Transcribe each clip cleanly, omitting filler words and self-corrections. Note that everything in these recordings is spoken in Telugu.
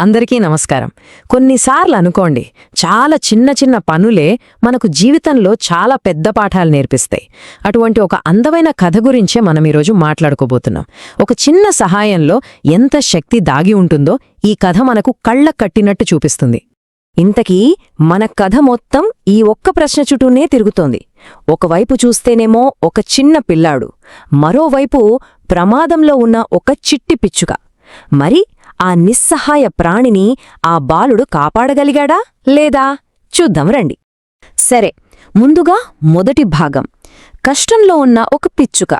అందరికీ నమస్కారం. కొన్నిసార్లు అనుకోండి, చాలా చిన్న చిన్న పనులే మనకు జీవితంలో చాలా పెద్ద పాఠాలు నేర్పిస్తాయి. అటువంటి ఒక అందమైన కథ గురించే మనం ఈరోజు మాట్లాడుకోబోతున్నాం. ఒక చిన్న సహాయంలో ఎంత శక్తి దాగి ఉంటుందో ఈ కథ మనకు కళ్ళకు కట్టినట్టు చూపిస్తుంది. ఇంతకీ మన కథ మొత్తం ఈ ఒక్క ప్రశ్న చుట్టూనే తిరుగుతోంది. ఒకవైపు చూస్తేనేమో ఒక చిన్న పిల్లాడు, మరోవైపు ప్రమాదంలో ఉన్న ఒక చిట్టి పిచ్చుక. మరి ఆ నిస్సహాయ ప్రాణిని ఆ బాలుడు కాపాడగలిగాడా లేదా? చూద్దాం రండి. సరే, ముందుగా మొదటి భాగం, కష్టంలో ఉన్న ఒక పిచ్చుక.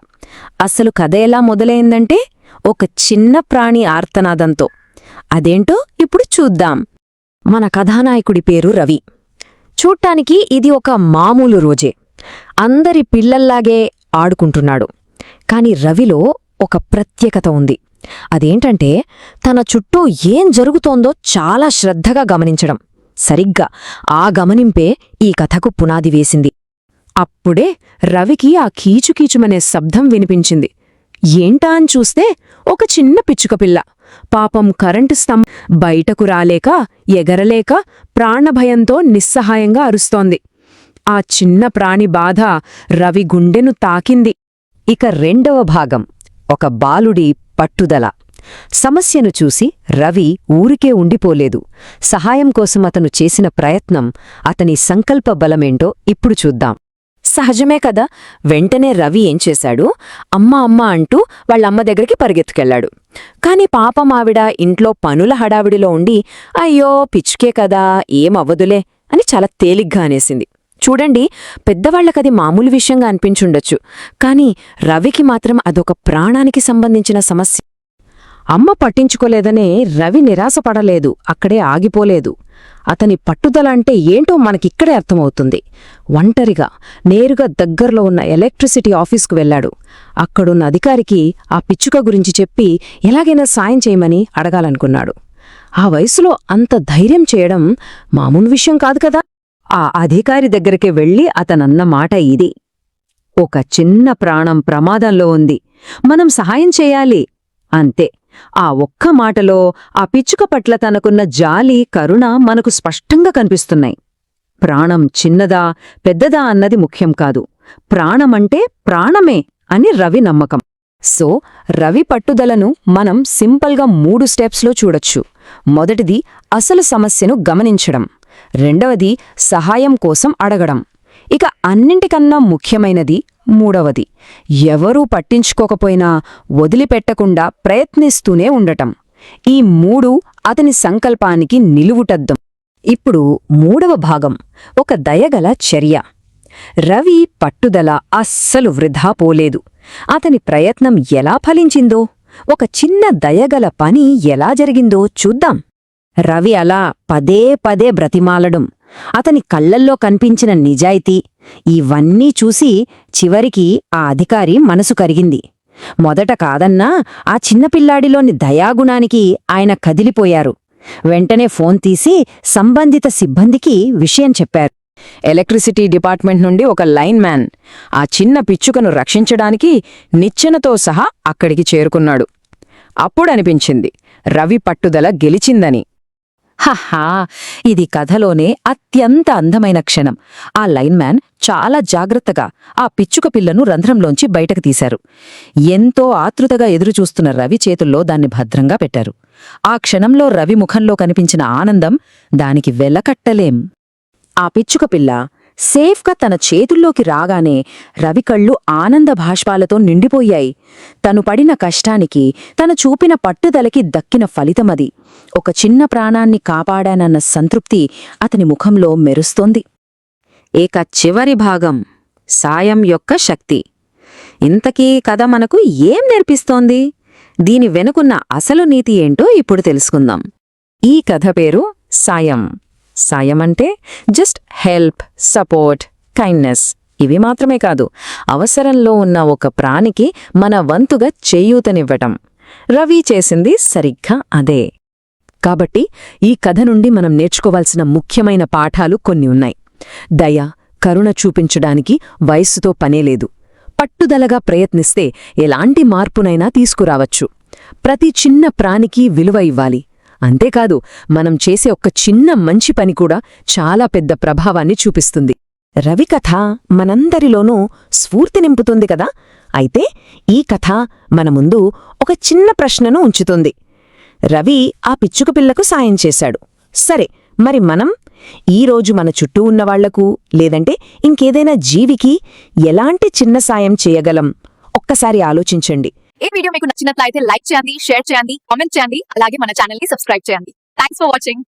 అసలు కథ ఎలా మొదలైందంటే ఒక చిన్న ప్రాణి ఆర్తనాదంతో. అదేంటో ఇప్పుడు చూద్దాం. మన కథానాయకుడి పేరు రవి. చూడ్డానికి ఇది ఒక మామూలు రోజే. అందరి పిల్లల్లాగే ఆడుకుంటున్నాడు. కాని రవిలో ఒక ప్రత్యేకత ఉంది. అదేంటంటే తన చుట్టూ ఏం జరుగుతోందో చాలా శ్రద్ధగా గమనించడం. సరిగ్గా ఆ గమనింపే ఈ కథకు పునాది వేసింది. అప్పుడే రవికి ఆ కీచుకీచుమనే శబ్దం వినిపించింది. ఏంటా అని చూస్తే ఒక చిన్న పిచ్చుకపిల్ల. పాపం కరెంటు స్తంభం బయటకు రాలేక, ఎగరలేక ప్రాణభయంతో నిస్సహాయంగా అరుస్తోంది. ఆ చిన్న ప్రాణి బాధ రవి గుండెను తాకింది. ఇక రెండవ భాగం, ఒక బాలుడి పట్టుదల. సమస్యను చూసి రవి ఊరికే ఉండిపోలేదు. సహాయం కోసం అతను చేసిన ప్రయత్నం, అతని సంకల్ప బలమేంటో ఇప్పుడు చూద్దాం. సహజమే కదా, వెంటనే రవి ఏం చేశాడు, అమ్మా అమ్మా అంటూ వాళ్ళమ్మ దగ్గరికి పరిగెత్తుకెళ్లాడు. కాని పాపం ఆవిడ ఇంట్లో పనుల హడావిడిలో ఉండి, అయ్యో పిచ్చుకే కదా, ఏమవ్వదులే అని చాలా తేలిగ్గా అనేసింది. చూడండి, పెద్దవాళ్లకది మామూలు విషయంగా అనిపించుండొచ్చు, కాని రవికి మాత్రం అదొక ప్రాణానికి సంబంధించిన సమస్య. అమ్మ పట్టించుకోలేదనే రవి నిరాశపడలేదు, అక్కడే ఆగిపోలేదు. అతని పట్టుదల అంటే ఏంటో మనకిక్కడే అర్థమవుతుంది. ఒంటరిగా నేరుగా దగ్గర్లో ఉన్న ఎలక్ట్రిసిటీ ఆఫీస్కు వెళ్లాడు. అక్కడున్న అధికారికి ఆ పిచ్చుక గురించి చెప్పి ఎలాగైనా సాయం చేయమని అడగాలనుకున్నాడు. ఆ వయసులో అంత ధైర్యం చేయడం మామూలు విషయం కాదు కదా. ఆ అధికారి దగ్గరికి వెళ్లి అతనన్న మాట ఇది: ఒక చిన్న ప్రాణం ప్రమాదంలో ఉంది, మనం సహాయం చేయాలి. అంతే. ఆ ఒక్క మాటలో ఆ పిచ్చుక పట్ల తనకున్న జాలి, కరుణ మనకు స్పష్టంగా కనిపిస్తున్నాయి. ప్రాణం చిన్నదా పెద్దదా అన్నది ముఖ్యం కాదు, ప్రాణమంటే ప్రాణమే అని రవి నమ్మకం. సో రవి పట్టుదలను మనం సింపుల్గా 3 స్టెప్స్లో చూడొచ్చు. మొదటిది అసలు సమస్యను గమనించడం. రెండవది సహాయం కోసం అడగడం. ఇక అన్నింటికన్నా ముఖ్యమైనది మూడవది, ఎవరూ పట్టించుకోకపోయినా వదిలిపెట్టకుండా ప్రయత్నిస్తూనే ఉండటం. ఈ 3 అతని సంకల్పానికి నిలువుటద్దం. ఇప్పుడు మూడవ భాగం, ఒక దయగల చర్య. రవి పట్టుదల అస్సలు వృధా పోలేదు. అతని ప్రయత్నం ఎలా ఫలించిందో, ఒక చిన్న దయగల పని ఎలా జరిగిందో చూద్దాం. రవి అలా పదే పదే బ్రతిమాలడం, అతని కళ్లల్లో కనిపించిన నిజాయితీ, ఇవన్నీ చూసి చివరికి ఆ అధికారి మనసు కరిగింది. మొదట కాదన్నా ఆ చిన్నపిల్లాడిలోని దయాగుణానికి ఆయన కదిలిపోయారు. వెంటనే ఫోన్ తీసి సంబంధిత సిబ్బందికి విషయం చెప్పారు. ఎలక్ట్రిసిటీ డిపార్ట్మెంట్ నుండి ఒక లైన్ మ్యాన్ ఆ చిన్న పిచ్చుకను రక్షించడానికి నిచ్చెనతో సహా అక్కడికి చేరుకున్నాడు. అప్పుడనిపించింది రవి పట్టుదల గెలిచిందని. హహా, ఇది కథలోనే అత్యంత అందమైన క్షణం. ఆ లైన్మ్యాన్ చాలా జాగ్రత్తగా ఆ పిచ్చుక పిల్లను రంధ్రంలోంచి బయటకు తీశారు. ఎంతో ఆతృతగా ఎదురుచూస్తున్న రవి చేతుల్లో దాన్ని భద్రంగా పెట్టారు. ఆ క్షణంలో రవి ముఖంలో కనిపించిన ఆనందం దానికి వెలకట్టలేం. ఆ పిచ్చుక పిల్ల సేఫ్గా తన చేతుల్లోకి రాగానే రవి కళ్ళు ఆనంద భాష్పాలతో నిండిపోయాయి. తను పడిన కష్టానికి, తను చూపిన పట్టుదలకి దక్కిన ఫలితమది. ఒక చిన్న ప్రాణాన్ని కాపాడానన్న సంతృప్తి అతని ముఖంలో మెరుస్తోంది. ఇక చివరి భాగం, సాయం యొక్క శక్తి. ఇంతకీ కథ మనకు ఏం నేర్పిస్తోంది? దీని వెనుకున్న అసలు నీతి ఏంటో ఇప్పుడు తెలుసుకుందాం. ఈ కథ పేరు సాయం. సాయం అంటే జస్ట్ హెల్ప్, సపోర్ట్, కైండ్నెస్. ఇవి మాత్రమే కాదు, అవసరంలో ఉన్న ఒక ప్రాణికి మన వంతుగా చేయూతనివ్వటం. రవి చేసింది సరిగ్గా అదే. కాబట్టి ఈ కథ నుండి మనం నేర్చుకోవాల్సిన ముఖ్యమైన పాఠాలు కొన్ని ఉన్నాయి. దయ, కరుణ చూపించడానికి వయస్సుతో పనేలేదు. పట్టుదలగా ప్రయత్నిస్తే ఎలాంటి మార్పునైనా తీసుకురావచ్చు. ప్రతి చిన్న ప్రాణికి విలువ ఇవ్వాలి. అంతేకాదు మనం చేసే ఒక్క చిన్న మంచి పని కూడా చాలా పెద్ద ప్రభావాన్ని చూపిస్తుంది. రవి కథ మనందరిలోనూ స్ఫూర్తి నింపుతుంది కదా. అయితే ఈ కథ మన ముందు ఒక చిన్న ప్రశ్నను ఉంచుతుంది. రవి ఆ పిచ్చుక పిల్లకు సాయం చేశాడు. సరే, మరి మనం ఈరోజు మన చుట్టూ ఉన్నవాళ్లకు లేదంటే ఇంకేదైనా జీవికి ఎలాంటి చిన్న సాయం చేయగలం? ఒక్కసారి ఆలోచించండి. ఈ వీడియో మీకు నచ్చినట్లయితే లైక్ చేయండి, షేర్ చేయండి, కామెంట్ చేయండి, అలాగే మన ఛానల్ ని సబ్స్క్రైబ్ చేయండి. Thanks for watching.